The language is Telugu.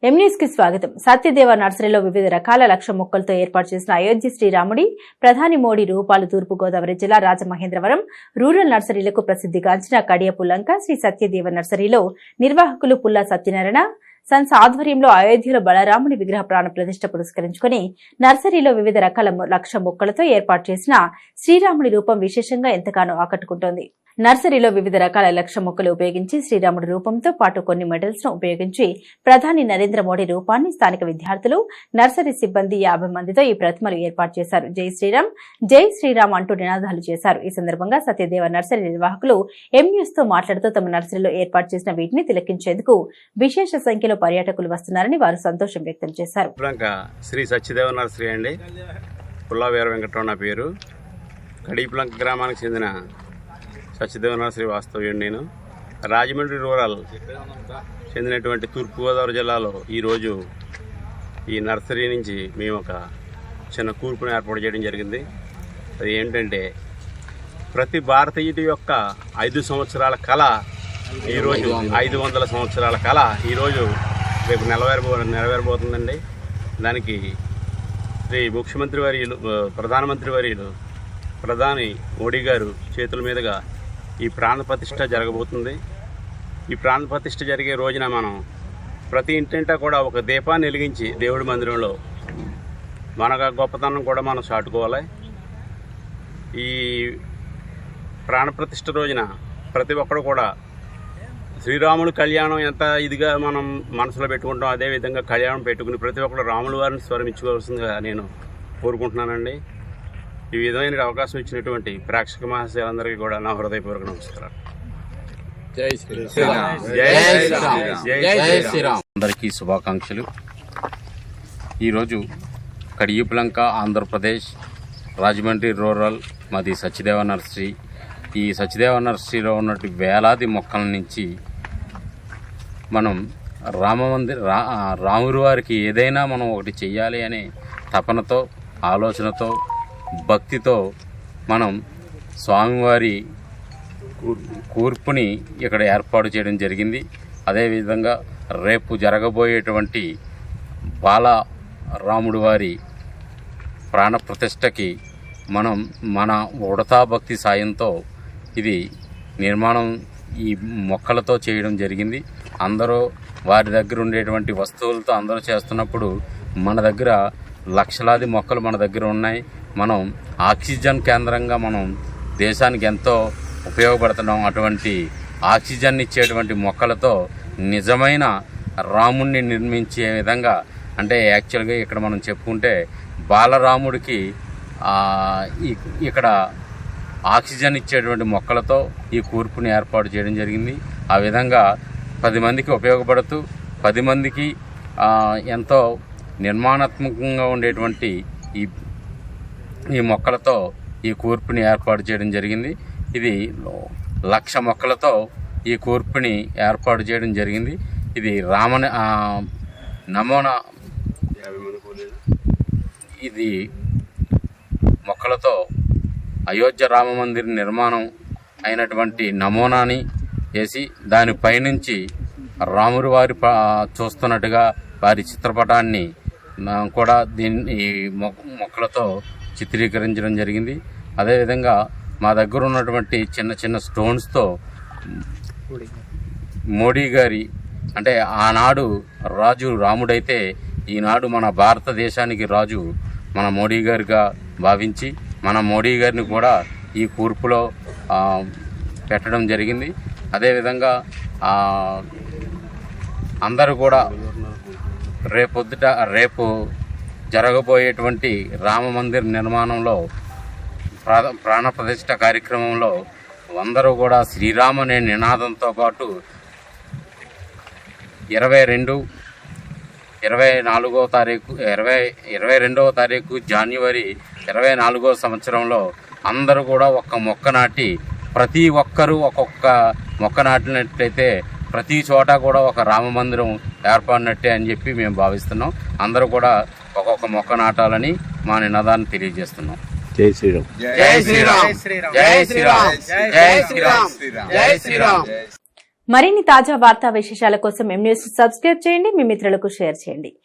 ఎంన్యూస్ కి స్వాగతం. సత్యదేవ నర్సరీలో వివిధ రకాల లక్ష మొక్కలతో ఏర్పాటు చేసిన అయోధ్య శ్రీరాముడి, ప్రధాని మోడీ రూపాలు తూర్పు గోదావరి జిల్లా రాజమహేంద్రవరం రూరల్ నర్సరీలకు ప్రసిద్ధిగాంచిన కడియపు లంక శ్రీ సత్యదేవ నర్సరీలో నిర్వాహకులు పుల్లా సత్యనారాయణ సన్స్ ఆధ్వర్యంలో అయోధ్యలో బలరాముడి విగ్రహ ప్రాణ ప్రతిష్ఠ పురస్కరించుకుని నర్సరీలో వివిధ రకాల లక్ష మొక్కలతో ఏర్పాటు చేసిన శ్రీరాముడి రూపం విశేషంగా ఎంతగానో ఆకట్టుకుంటోంది. నర్సరీలో వివిధ రకాల లక్ష మొక్కలు ఉపయోగించి శ్రీరాముడి రూపంతో పాటు కొన్ని మెడల్స్ ను ఉపయోగించి ప్రధాని నరేంద్ర మోడీ రూపాన్ని స్థానిక విద్యార్థులు, నర్సరీ సిబ్బంది 50 మందితో ఈ ప్రతిమలు ఏర్పాటు చేశారు. జై శ్రీరామ్, జై శ్రీరామ్ అంటూ నినాదాలు చేశారు. ఈ సందర్భంగా సత్యదేవ నర్సరీ నిర్వాహకులు ఎంన్యూస్ తో మాట్లాడుతూ తమ నర్సరీలో ఏర్పాటు చేసిన వీటిని తిలకించేందుకు విశేష సంఖ్యలో పర్యాటకులు వస్తున్నారని వారు సంతోషం వ్యక్తం చేశారు. శ్రీ సత్యదేవ నర్సరీ అండి, పుల్లా వీర వెంకటరమణ నా పేరు. కడియపులంక గ్రామానికి చెందిన సత్యదేవ నర్సరీ వాస్తవ్యం. నేను రాజమండ్రి రూరల్ చెందినటువంటి తూర్పుగోదావరి జిల్లాలో ఈరోజు ఈ నర్సరీ నుంచి మేము ఒక చిన్న కూర్పును ఏర్పాటు చేయడం జరిగింది. అది ఏంటంటే ప్రతి భారతీయుడి యొక్క 5 సంవత్సరాల కళ ఈరోజు 500 సంవత్సరాల కళ ఈరోజు రేపు నెరవేరబోతుందండి. దానికి శ్రీ ముఖ్యమంత్రి వర్యులు, ప్రధానమంత్రి వర్యులు, ప్రధాని మోడీ గారు చేతుల మీదుగా ఈ ప్రాణ ప్రతిష్ఠ జరగబోతుంది. ఈ ప్రాణ ప్రతిష్ఠ జరిగే రోజున మనం ప్రతి ఇంటింటా కూడా ఒక దీపాన్ని వెలిగించి దేవుడి మందిరంలో మన గొప్పతనం కూడా మనం చాటుకోవాలి. ఈ ప్రాణ ప్రతిష్ఠ రోజున ప్రతి ఒక్కరు కూడా శ్రీరాముడి కళ్యాణం ఎంత ఇదిగా మనం మనసులో పెట్టుకుంటాం, అదేవిధంగా కళ్యాణం పెట్టుకుని ప్రతి ఒక్కరు రాముల వారిని స్మరించుకోవాల్సిందిగా నేను కోరుకుంటున్నానండి. ఈ విధమైన అవకాశం ఇచ్చినటువంటి ప్రేక్షక మహాశయులందరికీ కూడా నా హృదయపూర్వక నమస్కారాలు. జై శ్రీరామ్. అందరికీ శుభాకాంక్షలు. ఈరోజు కడియపులంక, ఆంధ్రప్రదేశ్, రాజమండ్రి రూరల్, మాది సత్యదేవ నర్సరీ. ఈ సత్యదేవ నర్సరీలో ఉన్నటువంటి వేలాది మొక్కల నుంచి మనం రాముడి వారికి ఏదైనా మనం ఒకటి చెయ్యాలి అనే తపనతో, ఆలోచనతో, భక్తితో మనం స్వామివారి కూర్పుని ఇక్కడ ఏర్పాటు చేయడం జరిగింది. అదేవిధంగా రేపు జరగబోయేటువంటి బాలరాముడి వారి ప్రాణ ప్రతిష్టకి మనం మన ఉడతా భక్తి సాయంతో ఇది నిర్మాణం ఈ మొక్కలతో చేయడం జరిగింది. అందరూ వారి దగ్గర ఉండేటువంటి వస్తువులతో అందరూ చేస్తున్నప్పుడు మన దగ్గర లక్షలాది మొక్కలు మన దగ్గర ఉన్నాయి. మనం ఆక్సిజన్ కేంద్రంగా మనం దేశానికి ఎంతో ఉపయోగపడుతున్నాం. అటువంటి ఆక్సిజన్ ఇచ్చేటువంటి మొక్కలతో నిజమైన రాముణ్ణి నిర్మించే విధంగా, అంటే యాక్చువల్గా ఇక్కడ మనం చెప్పుకుంటే బాలరాముడికి ఇక్కడ ఆక్సిజన్ ఇచ్చేటువంటి మొక్కలతో ఈ కూర్పుని ఏర్పాటు చేయడం జరిగింది. ఆ విధంగా 10 మందికి ఉపయోగపడుతూ 10 మందికి ఎంతో నిర్మాణాత్మకంగా ఉండేటువంటి ఈ మొక్కలతో ఈ కూర్పుని ఏర్పాటు చేయడం జరిగింది. ఇది 1,00,000 మొక్కలతో ఈ కూర్పుని ఏర్పాటు చేయడం జరిగింది. ఇది నమూనా, ఇది మొక్కలతో అయోధ్య రామ మందిర్ నిర్మాణం అయినటువంటి నమూనాని వేసి దానిపైనుంచి రాముడి వారి చూస్తున్నట్టుగా వారి చిత్రపటాన్ని కూడా ఈ మొక్కలతో చిత్రీకరించడం జరిగింది. అదేవిధంగా మా దగ్గర ఉన్నటువంటి చిన్న చిన్న స్టోన్స్తో మోడీ గారి, అంటే ఆనాడు రాజు రాముడైతే ఈనాడు మన భారతదేశానికి రాజు మన మోడీ గారిగా భావించి మన మోడీ గారిని కూడా ఈ కూర్పులో పెట్టడం జరిగింది. అదేవిధంగా అందరూ కూడా రేపు జరగబోయేటువంటి రామ మందిర్ నిర్మాణంలో ప్రాణ ప్రతిష్ఠ కార్యక్రమంలో అందరూ కూడా శ్రీరామ్ అనే నినాదంతో పాటు 22వ తారీఖు జనవరి 24వ సంవత్సరంలో అందరూ కూడా ఒక్క మొక్క నాటి, ప్రతి ఒక్కరూ ఒక్కొక్క మొక్క నాటినట్లయితే ప్రతి చోట కూడా ఒక రామ మందిరం ఏర్పడినట్టే అని చెప్పి మేము భావిస్తున్నాం. అందరూ కూడా ఒక్కొక్క మొక్క నాటాలని మా నినాదాన్ని తెలియజేస్తున్నాం. జై శ్రీరామ్. జై శ్రీరామ్. జై శ్రీరామ్. జై శ్రీరామ్. జై శ్రీరామ్. మరిన్ని తాజా వార్తా విశేషాల కోసం ఎం న్యూస్ సబ్స్క్రైబ్ చేయండి, మీ మిత్రులకు షేర్ చేయండి.